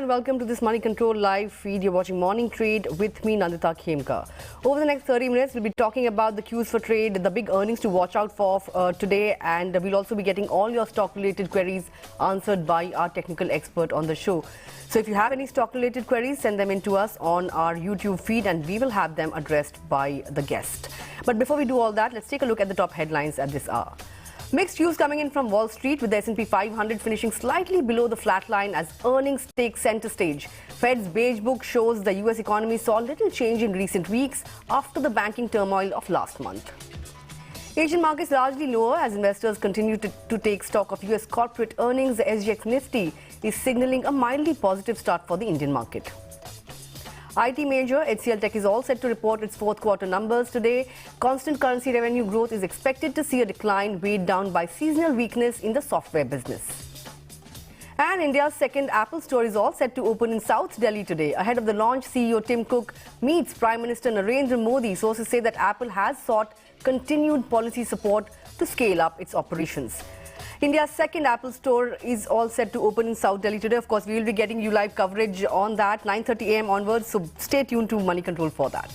and welcome to this Moneycontrol live feed. You're watching Morning Trade with me, Nandita Khemka. Over the next 30 minutes, we'll be talking about the cues for trade, the big earnings to watch out for today, and we'll also be getting all your stock-related queries answered by our technical expert on the show. So if you have any stock-related queries, send them in to us on our YouTube feed, and we will have them addressed by the guest. But before we do all that, let's take a look at the top headlines at this hour. Mixed views coming in from Wall Street, with the S&P 500 finishing slightly below the flat line as earnings take center stage. Fed's beige book shows the US economy saw little change in recent weeks after the banking turmoil of last month. Asian markets largely lower as investors continue to take stock of US corporate earnings. The SGX Nifty is signaling a mildly positive start for the Indian market. IT major HCL Tech is all set to report its fourth quarter numbers today. Constant currency revenue growth is expected to see a decline weighed down by seasonal weakness in the software business. And India's second Apple store is all set to open in South Delhi today. Ahead of the launch, CEO Tim Cook meets Prime Minister Narendra Modi. Sources say that Apple has sought continued policy support to scale up its operations. India's second Apple store is all set to open in South Delhi today. Of course, we will be getting you live coverage on that 9:30 a.m. onwards, so stay tuned to Moneycontrol for that.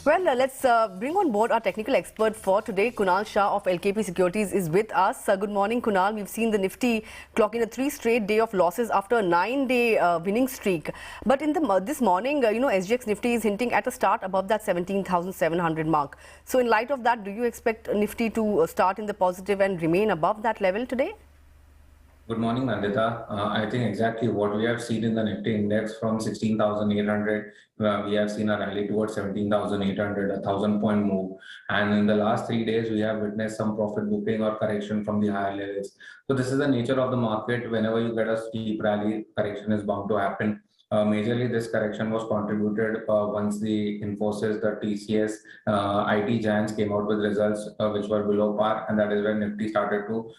Well, let's bring on board our technical expert for today. Kunal Shah of LKP Securities is with us. Good morning, Kunal. We've seen the Nifty clock in a 3 straight day of losses after a 9-day winning streak. But in this morning, SGX Nifty is hinting at a start above that 17,700 mark. So in light of that, do you expect Nifty to start in the positive and remain above that level today? Good morning, Nandita. I think exactly what we have seen in the Nifty index from 16,800, we have seen a rally towards 17,800, a 1,000-point move. And in the last 3 days, we have witnessed some profit booking or correction from the higher levels. So this is the nature of the market. Whenever you get a steep rally, correction is bound to happen. Majorly, this correction was contributed once the Infosys, the TCS, IT giants came out with results which were below par, and that is when Nifty started to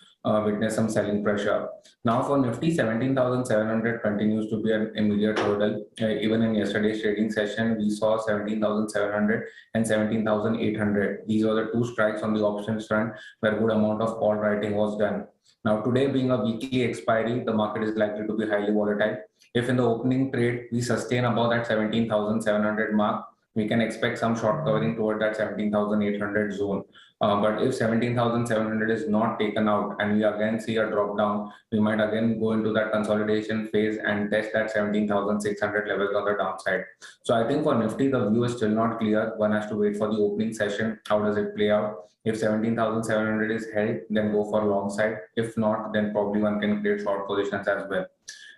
witness some selling pressure. Now for Nifty, 17,700 continues to be an immediate hurdle. Even in yesterday's trading session, we saw 17,700 and 17,800. These were the two strikes on the options front where a good amount of call writing was done. Now today being a weekly expiry, the market is likely to be highly volatile. If in the opening trade, we sustain above that 17,700 mark, we can expect some short covering toward that 17,800 zone. But if 17,700 is not taken out and we again see a drop down, we might again go into that consolidation phase and test that 17,600 levels on the downside. So I think for Nifty, the view is still not clear. One has to wait for the opening session. How does it play out? If 17,700 is held, then go for long side. If not, then probably one can create short positions as well.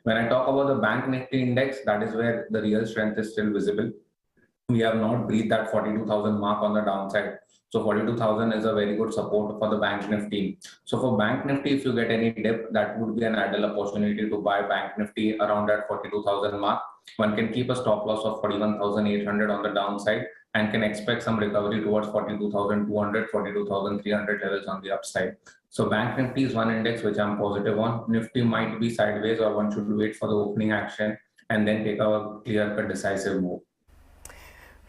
When I talk about the Bank Nifty index, that is where the real strength is still visible. We have not breached that 42,000 mark on the downside. So 42,000 is a very good support for the Bank Nifty. So for Bank Nifty, if you get any dip, that would be an ideal opportunity to buy Bank Nifty around that 42,000 mark. One can keep a stop loss of 41,800 on the downside and can expect some recovery towards 42,200, 42,300 levels on the upside. So Bank Nifty is one index which I'm positive on. Nifty might be sideways, or one should wait for the opening action and then take a clear-cut decisive move.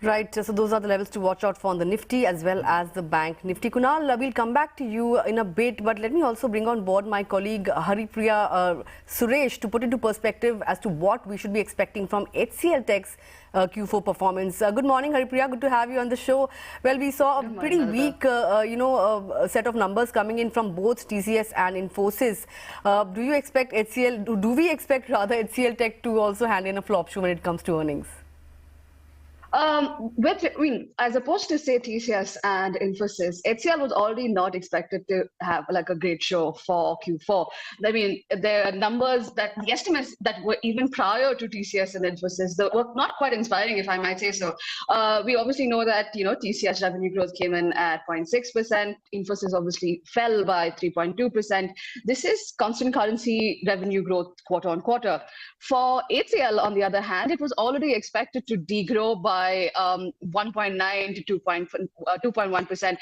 Right, so those are the levels to watch out for on the Nifty as well as the Bank Nifty. Kunal, we'll come back to you in a bit, but let me also bring on board my colleague Haripriya, Suresh, to put into perspective as to what we should be expecting from HCL Tech's Q4 performance. Good morning, Haripriya. Good to have you on the show. Well, we saw a pretty weak, set of numbers coming in from both TCS and Infosys. Do you expect HCL? Do we expect rather HCL Tech to also hand in a flop show when it comes to earnings? As opposed to say TCS and Infosys, HCL was already not expected to have like a great show for Q4. I mean, there are numbers the estimates that were even prior to TCS and Infosys, they were not quite inspiring, if I might say so. We obviously know that, TCS revenue growth came in at 0.6%. Infosys obviously fell by 3.2%. This is constant currency revenue growth quarter on quarter. For HCL, on the other hand, it was already expected to degrow by by 1.9 to 2.1%.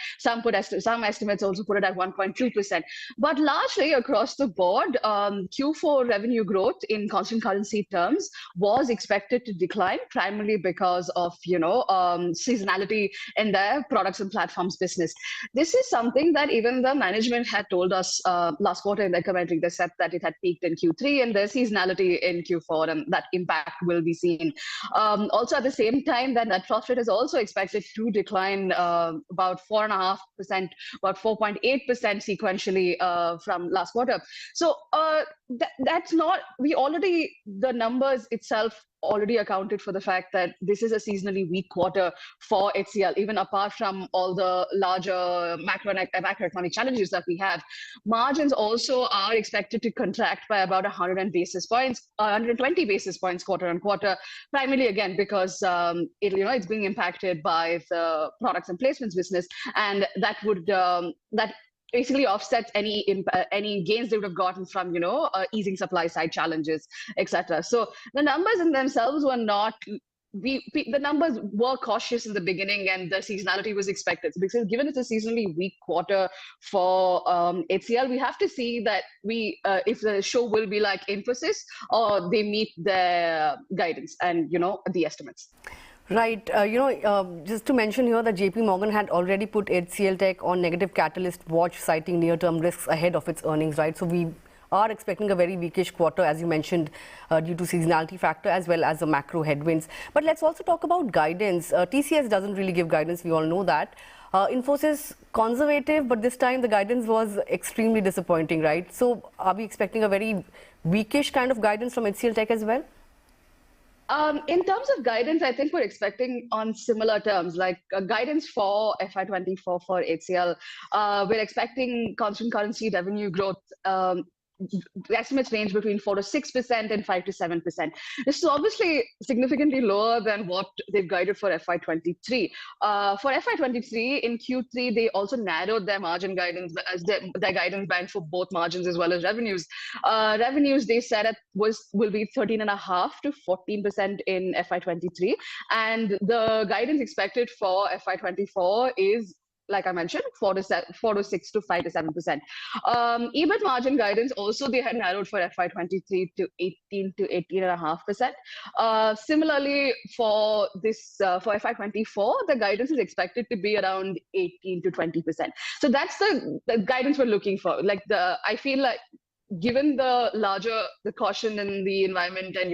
Some estimates also put it at 1.2%. But largely across the board, Q4 revenue growth in constant currency terms was expected to decline, primarily because of seasonality in their products and platforms business. This is something that even the management had told us last quarter in their commentary. They said that it had peaked in Q3 and there's seasonality in Q4, and that impact will be seen. Also, at the same time, that net profit is also expected to decline about 4.5%, about 4.8% sequentially from last quarter. So that's not, the numbers itself already accounted for the fact that this is a seasonally weak quarter for HCL, even apart from all the larger macroeconomic challenges that we have. Margins also are expected to contract by about 120 basis points quarter on quarter, primarily again because it's being impacted by the products and placements business, and that would basically offsets any gains they would have gotten from easing supply side challenges, etc. So the numbers in themselves were not. The numbers were cautious in the beginning, and the seasonality was expected. Because given it's a seasonally weak quarter for HCL, we have to see that if the show will be like Infosys or they meet their guidance and the estimates. Right. Just to mention here that JP Morgan had already put HCL Tech on negative catalyst watch, citing near-term risks ahead of its earnings, right? So we are expecting a very weakish quarter, as you mentioned, due to seasonality factor as well as the macro headwinds. But let's also talk about guidance. TCS doesn't really give guidance. We all know that. Infosys conservative, but this time the guidance was extremely disappointing, right? So are we expecting a very weakish kind of guidance from HCL Tech as well? In terms of guidance, I think we're expecting on similar terms, like guidance for FY24 for HCL. We're expecting constant currency revenue growth. The estimates range between 4 to 6% and 5 to 7%. This is obviously significantly lower than what they've guided for FY23. For FY23 in Q3, they also narrowed their margin guidance as their guidance band for both margins as well as revenues. Revenues they said will be 13.5 to 14% in FY23, and the guidance expected for FY24 is, like I mentioned, 4 to 6 to 5 to 7%. EBIT margin guidance also they had narrowed for FY23 to 18 to 18.5%. Similarly, for FY24, the guidance is expected to be around 18 to 20%. So that's the guidance we're looking for. I feel like, given the caution in the environment and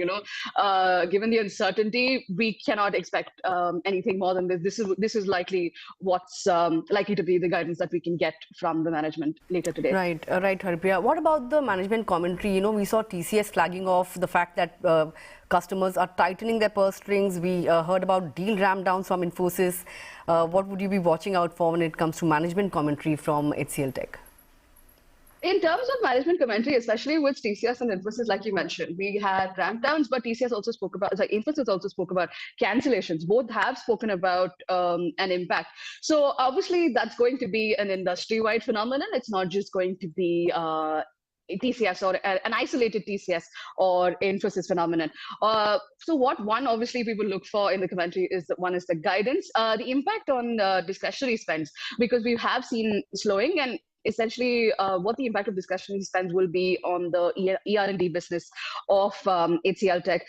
given the uncertainty, we cannot expect anything more than this. This is likely what's likely to be the guidance that we can get from the management later today. Right, Haripriya. What about the management commentary? We saw TCS flagging off the fact that customers are tightening their purse strings. We heard about deal ramp downs from Infosys. What would you be watching out for when it comes to management commentary from HCL Tech? In terms of management commentary, especially with TCS and Infosys, like you mentioned, we had ramp downs, but Infosys also spoke about cancellations. Both have spoken about an impact. So obviously, that's going to be an industry-wide phenomenon. It's not just going to be TCS or an isolated TCS or Infosys phenomenon. So obviously we will look for in the commentary is that one is the guidance, the impact on discretionary spends, because we have seen slowing, and essentially what the impact of discretionary spends will be on the ER&D business of HCL Tech,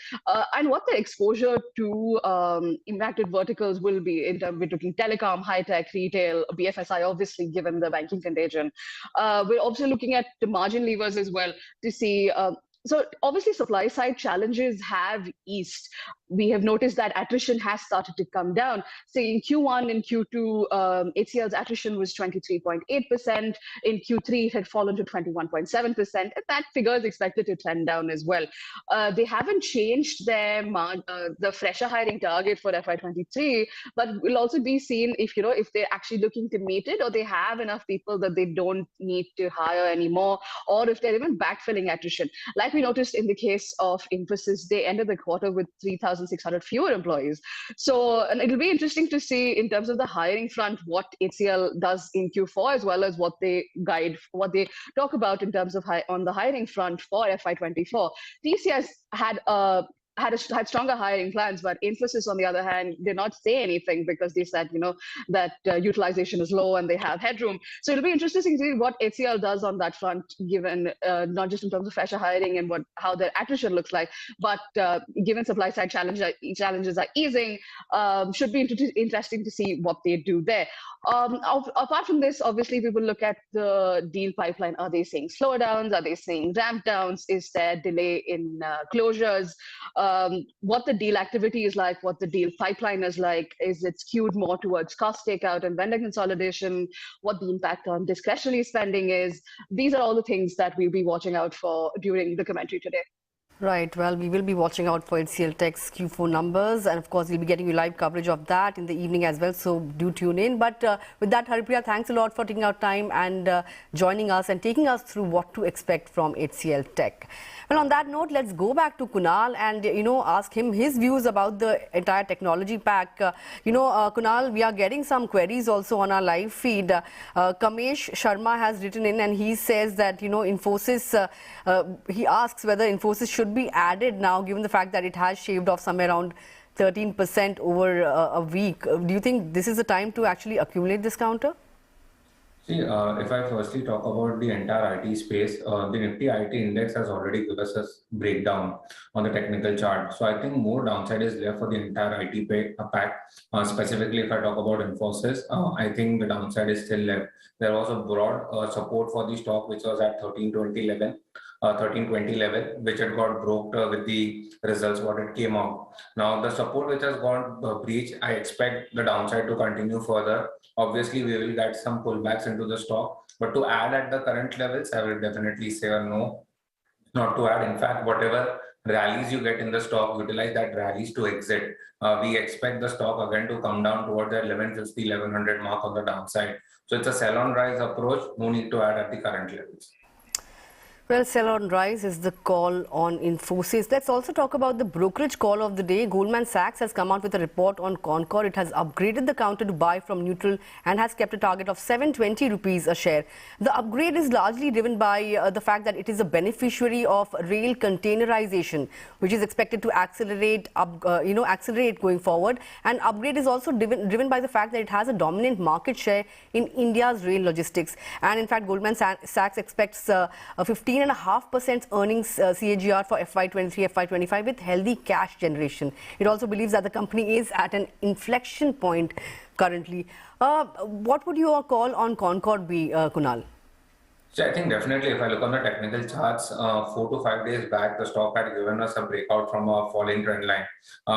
and what the exposure to impacted verticals will be in terms of looking telecom, high tech, retail, BFSI, obviously given the banking contagion. We're also looking at the margin levers as well to see. So obviously supply side challenges have eased. We have noticed that attrition has started to come down. So in Q1 and Q2, HCL's attrition was 23.8%. In Q3, it had fallen to 21.7%. And that figure is expected to trend down as well. They haven't changed their the fresher hiring target for FY23, but we'll also be seen if they're actually looking to meet it, or they have enough people that they don't need to hire anymore, or if they're even backfilling attrition. Like we noticed in the case of Infosys, they ended the quarter with 3,600 fewer employees. So and it'll be interesting to see in terms of the hiring front what HCL does in Q4, as well as what they talk about in terms of on the hiring front for FY24. TCS had had stronger hiring plans, but Infosys, on the other hand, did not say anything because they said, that utilization is low and they have headroom. So it'll be interesting to see what HCL does on that front, given not just in terms of fresher hiring and how their attrition looks like, but given supply side challenges are easing, should be interesting to see what they do there. Apart from this, obviously, we will look at the deal pipeline. Are they seeing slowdowns? Are they seeing ramp downs? Is there delay in closures? What the deal activity is like, what the deal pipeline is like. Is it skewed more towards cost takeout and vendor consolidation? What the impact on discretionary spending is? These are all the things that we'll be watching out for during the commentary today. Right. Well, we will be watching out for HCL Tech's Q4 numbers, and of course, we'll be getting you live coverage of that in the evening as well. So do tune in. But with that, Haripriya, thanks a lot for taking out time and joining us and taking us through what to expect from HCL Tech. Well, on that note, let's go back to Kunal and ask him his views about the entire technology pack. Kunal, we are getting some queries also on our live feed. Kamesh Sharma has written in and he says that Infosys. He asks whether Infosys should be added now, given the fact that it has shaved off somewhere around 13% over a week. Do you think this is the time to actually accumulate this counter? See, if I firstly talk about the entire IT space, the Nifty IT index has already given us a breakdown on the technical chart. So I think more downside is left for the entire IT pack. Specifically, if I talk about Infosys, I think the downside is still left. There was a broad support for the stock, which was at 1320 level, which had got broke with the results what it came out. Now the support which has gone breached, I expect the downside to continue further. Obviously, we will get some pullbacks into the stock, but to add at the current levels, I will definitely say a no, not to add. In fact, whatever rallies you get in the stock, utilize that rallies to exit. We expect the stock again to come down towards the 1150, 1100 mark on the downside. So it's a sell on rise approach, no need to add at the current levels. Well, sell on rise is the call on Infosys. Let's also talk about the brokerage call of the day. Goldman Sachs has come out with a report on Concor. It has upgraded the counter to buy from neutral and has kept a target of 720 rupees a share. The upgrade is largely driven by the fact that it is a beneficiary of rail containerization, which is expected to accelerate going forward. And upgrade is also driven by the fact that it has a dominant market share in India's rail logistics. And in fact, Goldman Sachs expects a 15.5% earnings CAGR for FY23, FY25 with healthy cash generation. It also believes that the company is at an inflection point currently. What would your call on Concor be, Kunal? So I think definitely if I look on the technical charts, 4 to 5 days back, the stock had given us a breakout from a falling trend line.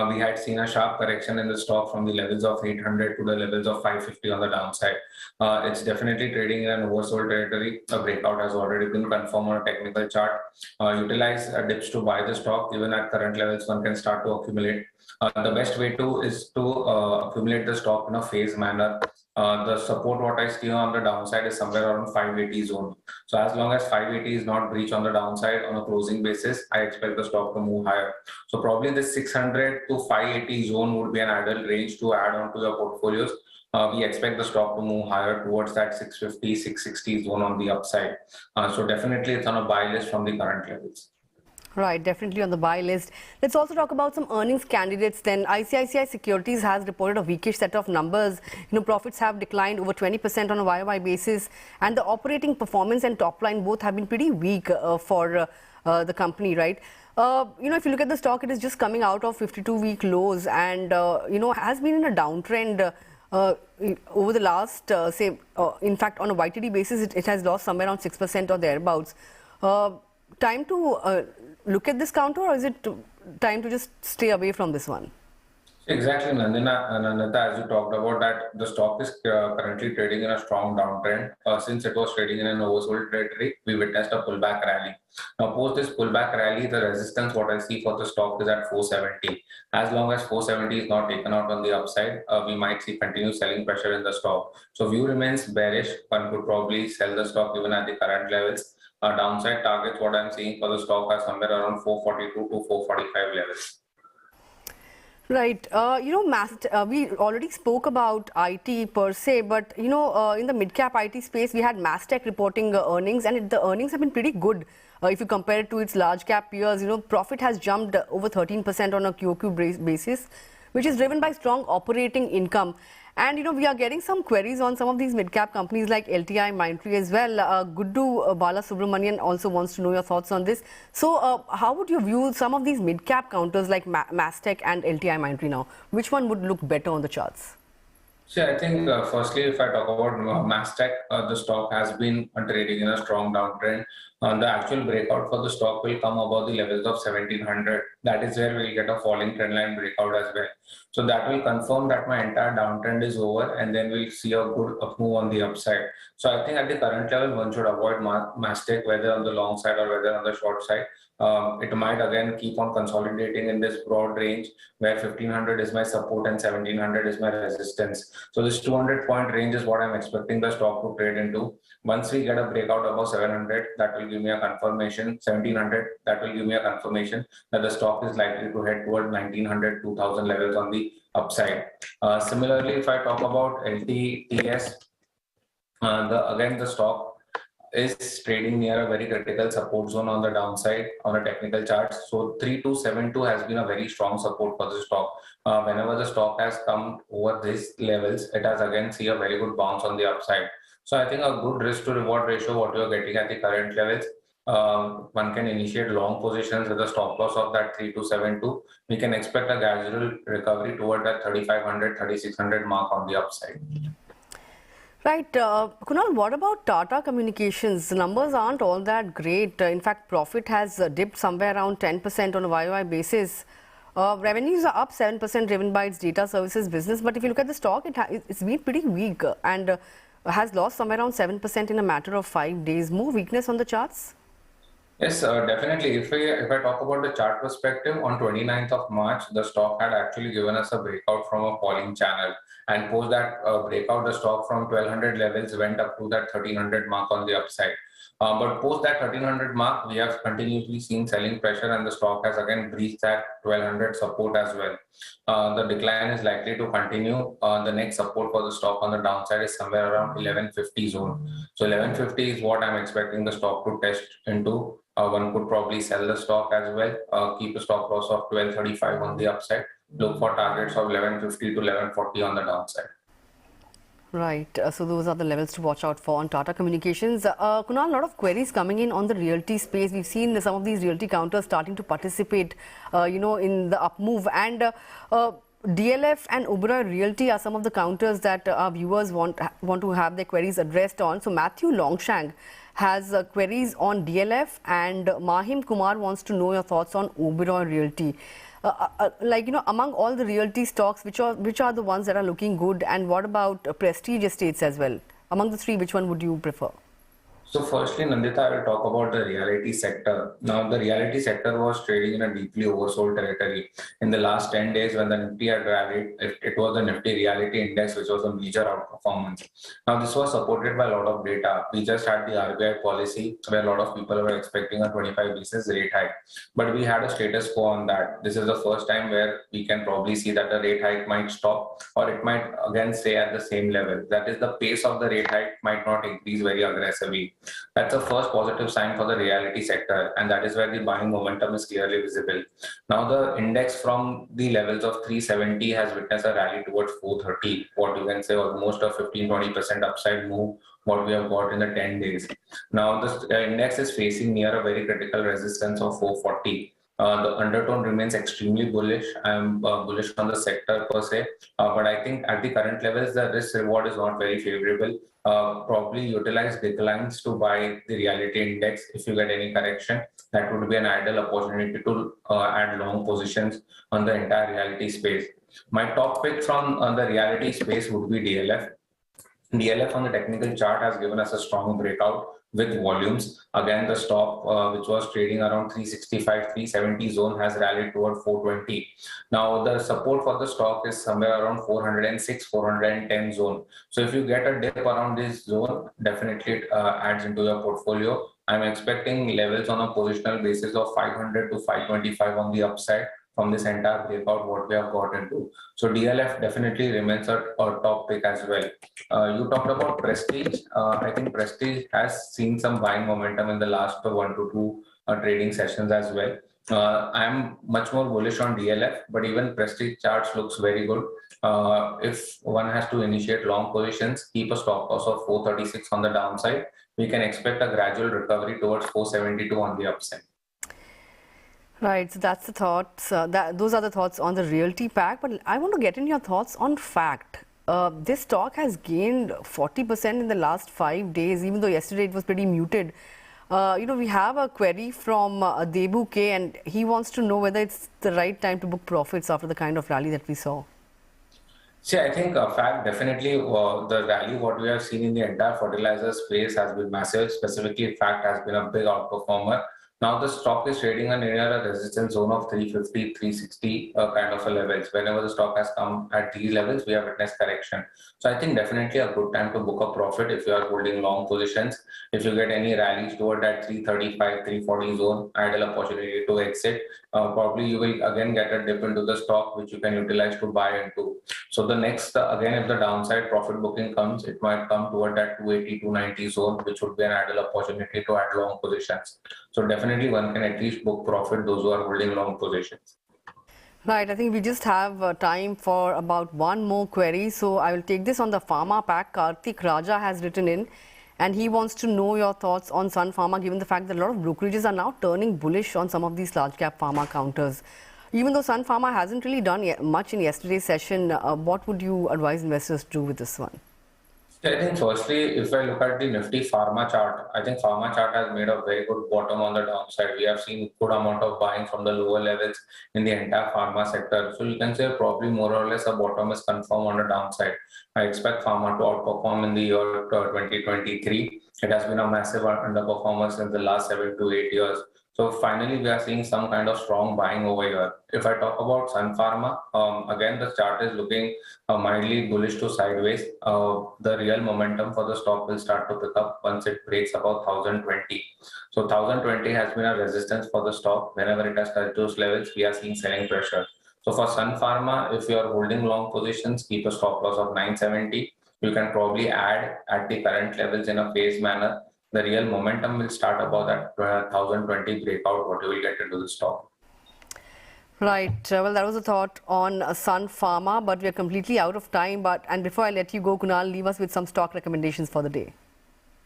We had seen a sharp correction in the stock from the levels of 800 to the levels of 550 on the downside. It's definitely trading in an oversold territory. A breakout has already been confirmed on a technical chart. Utilize dips to buy the stock. Even at current levels, one can start to accumulate. The best way is to accumulate the stock in a phase manner. The support what I see on the downside is somewhere around 580 zone. So as long as 580 is not breached on the downside on a closing basis, I expect the stock to move higher. So probably this 600 to 580 zone would be an ideal range to add on to your portfolios. We expect the stock to move higher towards that 650, 660 zone on the upside. So definitely it's on a buy list from the current levels. Right, definitely on the buy list. Let's also talk about some earnings candidates then. ICICI Securities has reported a weakish set of numbers. Profits have declined over 20% on a YOY basis, and the operating performance and top line both have been pretty weak for the company, right? If you look at the stock, it is just coming out of 52-week lows and, has been in a downtrend over the last, in fact, on a YTD basis, it has lost somewhere around 6% or thereabouts. Time to look at this counter, or is it time to just stay away from this one? Exactly, Nandita, as you talked about that, the stock is currently trading in a strong downtrend. Since it was trading in an oversold territory, we witnessed a pullback rally. Now, post this pullback rally, the resistance what I see for the stock is at 470. As long as 470 is not taken out on the upside, we might see continued selling pressure in the stock. So view remains bearish. One could probably sell the stock even at the current levels. Downside targets, what I'm seeing for the stock are somewhere around 442 to 445 levels. Right. We already spoke about IT per se, but in the mid-cap IT space, we had Mastek reporting earnings, and the earnings have been pretty good. If you compare it to its large cap peers, profit has jumped over 13% on a QoQ basis, which is driven by strong operating income. And we are getting some queries on some of these mid-cap companies like LTI, Mindtree as well. Guddu Bala Subramanian also wants to know your thoughts on this. So, how would you view some of these mid-cap counters like Mastek and LTI, Mindtree now? Which one would look better on the charts? See, I think firstly, if I talk about Mastek, the stock has been trading in a strong downtrend. The actual breakout for the stock will come above the levels of 1700. That is where we'll get a falling trend line breakout as well. So that will confirm that my entire downtrend is over, and then we'll see a good up move on the upside. So I think at the current level, one should avoid Mastek, whether on the long side or whether on the short side. It might again keep on consolidating in this broad range where 1500 is my support and 1700 is my resistance. So this 200-point range is what I'm expecting the stock to trade into. Once we get a breakout above 700, that will give me a confirmation. 1700, that will give me a confirmation that the stock is likely to head toward 1900, 2000 levels on the upside. Similarly, if I talk about LTTS, the stock is trading near a very critical support zone on the downside on a technical chart. So 3272 has been a very strong support for the stock. Whenever the stock has come over these levels, it has again seen a very good bounce on the upside. So I think a good risk to reward ratio, what you are getting at the current levels, one can initiate long positions with a stop loss of that 3272. We can expect a gradual recovery toward that 3500, 3600 mark on the upside. Right. Kunal, what about Tata Communications? The numbers aren't all that great. In fact, profit has dipped somewhere around 10% on a YOY basis. Revenues are up 7% driven by its data services business. But if you look at the stock, it's been pretty weak and has lost somewhere around 7% in a matter of 5 days. More weakness on the charts? Yes, definitely. If I talk about the chart perspective, on 29th of March, the stock had actually given us a breakout from a falling channel. And post that breakout, the stock from 1200 levels went up to that 1300 mark on the upside. But post that 1300 mark, we have continuously seen selling pressure and the stock has again breached that 1200 support as well. The decline is likely to continue. The next support for the stock on the downside is somewhere around 1150 zone. So 1150 is what I'm expecting the stock to test into. One could probably sell the stock as well, keep a stop loss of 1235 on the upside, look for targets of 1150 to 1140 on the downside. Right. So those are the levels to watch out for on Tata Communications. Kunal, a lot of queries coming in on the realty space. We've seen some of these realty counters starting to participate, in the up move. And DLF and Oberoi Realty are some of the counters that our viewers want to have their queries addressed on. So Matthew Longshank has queries on DLF, and Mahim Kumar wants to know your thoughts on Oberoi Realty. Among all the realty stocks, which are the ones that are looking good, and what about Prestige Estates as well? Among the three, which one would you prefer? So firstly, Nandita, I will talk about the reality sector. Now, the reality sector was trading in a deeply oversold territory. In the last 10 days, when the Nifty had rallied, it was the Nifty Reality Index, which was a major outperformance. Now, this was supported by a lot of data. We just had the RBI policy, where a lot of people were expecting a 25 basis rate hike. But we had a status quo on that. This is the first time where we can probably see that the rate hike might stop, or it might again stay at the same level. That is, the pace of the rate hike might not increase very aggressively. That's the first positive sign for the reality sector, and that is where the buying momentum is clearly visible. Now, the index from the levels of 370 has witnessed a rally towards 430, what you can say almost a 15-20% upside move, what we have got in the 10 days. Now, the index is facing near a very critical resistance of 440. The undertone remains extremely bullish. I'm bullish on the sector per se, but I think at the current levels, the risk reward is not very favorable. Probably utilize declines to buy the reality index if you get any correction. That would be an ideal opportunity to add long positions on the entire reality space. My top pick from the reality space would be DLF. DLF on the technical chart has given us a strong breakout with volumes. Again, the stock, which was trading around 365, 370 zone, has rallied toward 420. Now, the support for the stock is somewhere around 406, 410 zone. So if you get a dip around this zone, definitely it adds into your portfolio. I'm expecting levels on a positional basis of 500 to 525 on the upside from this entire breakout what we have got into. So DLF definitely remains a top pick as well. You talked about Prestige. I think Prestige has seen some buying momentum in the last 1 to 2 trading sessions as well. I'm much more bullish on DLF, but even Prestige charts looks very good. If one has to initiate long positions, keep a stop loss of 436 on the downside. We can expect a gradual recovery towards 472 on the upside. Right, so that's the thoughts. Those are the thoughts on the realty pack. But I want to get in your thoughts on fact. This stock has gained 40% in the last 5 days, even though yesterday it was pretty muted. We have a query from Debu K, and he wants to know whether it's the right time to book profits after the kind of rally that we saw. See, I think fact definitely the rally what we have seen in the entire fertilizer space has been massive. Specifically, fact has been a big outperformer. Now the stock is trading near a resistance zone of 350, 360 kind of a levels. Whenever the stock has come at these levels, we have witnessed correction. So I think definitely a good time to book a profit if you are holding long positions. If you get any rallies toward that 335, 340 zone, ideal opportunity to exit. Probably you will again get a dip into the stock which you can utilize to buy into. So the next, again, if the downside profit booking comes, it might come toward that 280, 290 zone, which would be an ideal opportunity to add long positions. So definitely one can at least book profit those who are holding long positions. Right, I think we just have time for about one more query. So I will take this on the Pharma pack. Karthik Raja has written in, and he wants to know your thoughts on Sun Pharma, given the fact that a lot of brokerages are now turning bullish on some of these large cap pharma counters. Even though Sun Pharma hasn't really done much in yesterday's session, what would you advise investors to do with this one? I think firstly, if I look at the Nifty Pharma chart, I think Pharma chart has made a very good bottom on the downside. We have seen good amount of buying from the lower levels in the entire pharma sector. So you can say probably more or less a bottom is confirmed on the downside. I expect pharma to outperform in the year 2023. It has been a massive underperformance in the last 7 to 8 years. So finally, we are seeing some kind of strong buying over here. If I talk about Sun Pharma, again, the chart is looking mildly bullish to sideways. The real momentum for the stock will start to pick up once it breaks about 1020. So 1020 has been a resistance for the stock. Whenever it has touched those levels, we are seeing selling pressure. So for Sun Pharma, if you are holding long positions, keep a stop loss of 970. You can probably add at the current levels in a phased manner. The real momentum will start about that 1020 breakout, what you will get into the stock. Right. Well, that was a thought on Sun Pharma, but we are completely out of time. And before I let you go, Kunal, leave us with some stock recommendations for the day.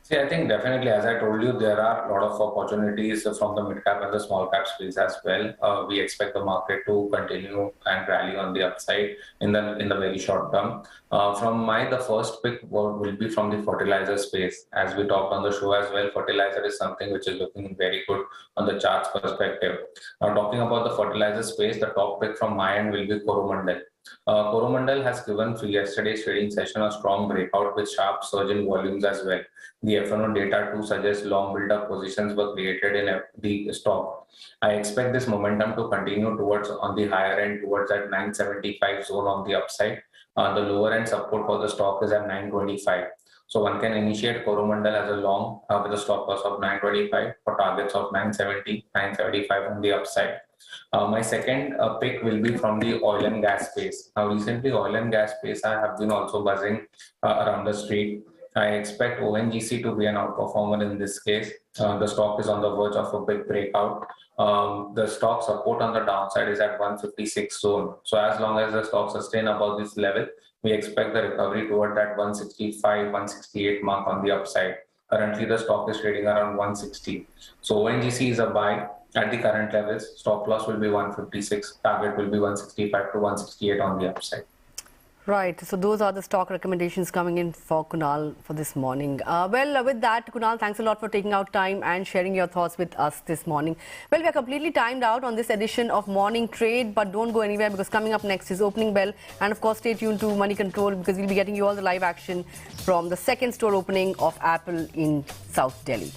See, I think definitely, as I told you, there are a lot of opportunities from the mid-cap and the small-cap space as well. We expect the market to continue and rally on the upside in the very short term. The first pick will be from the fertilizer space. As we talked on the show as well, fertilizer is something which is looking very good on the charts perspective. Now, talking about the fertilizer space, the top pick from my end will be Coromandel. Coromandel has given yesterday's trading session a strong breakout with sharp surge in volumes as well. The F&O data too suggests long build-up positions were created in the stock. I expect this momentum to continue towards on the higher end towards that 975 zone on the upside. The lower end support for the stock is at 925. So one can initiate Coromandel as a long with a stop loss of 925 for targets of 970, 975 on the upside. My second pick will be from the oil and gas space. Now, recently, oil and gas space have been also buzzing around the street. I expect ONGC to be an outperformer in this case. The stock is on the verge of a big breakout. The stock support on the downside is at 156 zone. So as long as the stock sustain above this level, we expect the recovery toward that 165, 168 mark on the upside. Currently, the stock is trading around 160. So ONGC is a buy at the current levels. Stop loss will be 156. Target will be 165 to 168 on the upside. Right. So those are the stock recommendations coming in for Kunal for this morning. With that, Kunal, thanks a lot for taking out time and sharing your thoughts with us this morning. Well, we are completely timed out on this edition of Morning Trade, but don't go anywhere because coming up next is Opening Bell. And of course, stay tuned to Moneycontrol because we'll be getting you all the live action from the second store opening of Apple in South Delhi.